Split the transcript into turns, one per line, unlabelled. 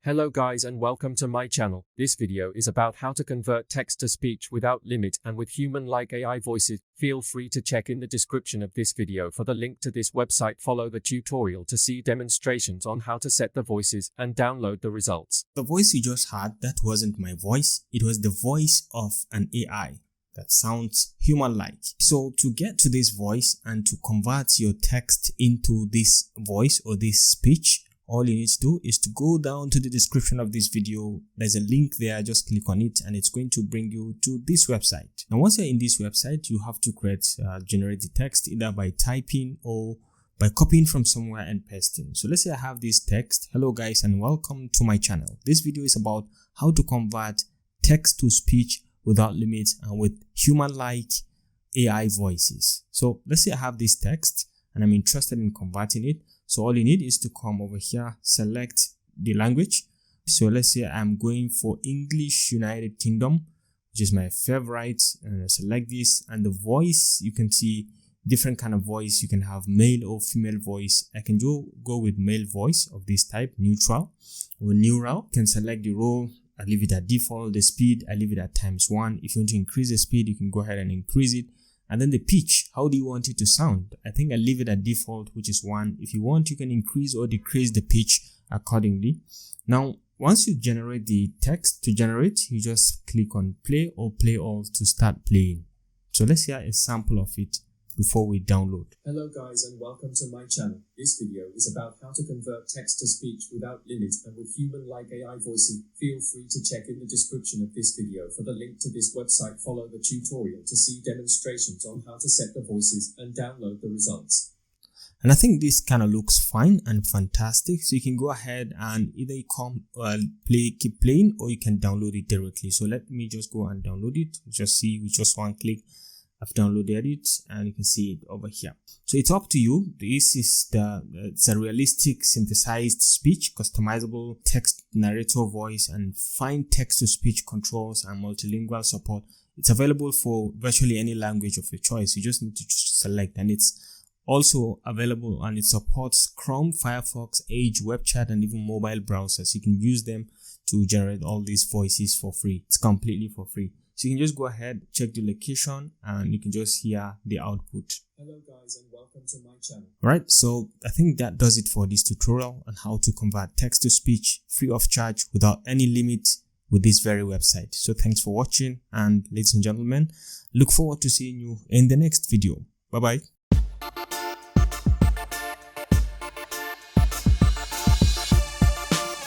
Hello guys and welcome to my channel. This video is about how to convert text to speech without limit and with human-like AI voices. Feel free to check in the description of this video for the link to this website. Follow the tutorial to see demonstrations on how to set the voices and download the results.
The voice you just heard, that wasn't my voice. It was the voice of an AI that sounds human-like. So to get to this voice and to convert your text into this voice or this speech, all you need to do is to go down to the description of this video. There's a link there, just click on it and it's going to bring you to this website. Now once you're in this website, you have to generate the text either by typing or by copying from somewhere and pasting. So let's say I have this text. Hello guys and welcome to my channel. This video is about how to convert text to speech without limits and with human-like AI voices. So let's say I have this text and I'm interested in converting it. So all you need is to come over here, select the language. So let's say I'm going for English United Kingdom, which is my favorite. Select this, and the voice, you can see different kind of voice. You can have male or female voice. I can go with male voice of this type, neutral or neural. You can select the role. I leave it at default. The speed, I leave it at ×1. If you want to increase the speed, you can go ahead and increase it. And then the pitch, how do you want it to sound? I think I leave it at default, which is 1. If you want, you can increase or decrease the pitch accordingly. Now, once you generate the text to generate, you just click on play or play all to start playing. So let's hear a sample of it before we download.
Hello guys and welcome to my channel. This video is about how to convert text to speech without limit and with human-like AI voices. Feel free to check in the description of this video for the link to this website. Follow the tutorial to see demonstrations on how to set the voices and download the results.
And I think this kind of looks fine and fantastic. So you can go ahead and either keep playing, or you can download it directly. So let me just go and download it. Just see with just one click. I've downloaded it and you can see it over here. So it's up to you. This is it's a realistic synthesized speech, customizable text narrator voice, and fine text to speech controls and multilingual support. It's available for virtually any language of your choice. You just need to select, and it's also available and it supports Chrome, Firefox, Edge, web chat, and even mobile browsers. You can use them to generate all these voices for free. It's completely for free. So you can just go ahead, check the location, and you can just hear the output.
Hello guys and welcome to my channel.
Alright, so I think that does it for this tutorial on how to convert text to speech free of charge without any limit with this very website. So thanks for watching, and ladies and gentlemen, look forward to seeing you in the next video. Bye bye.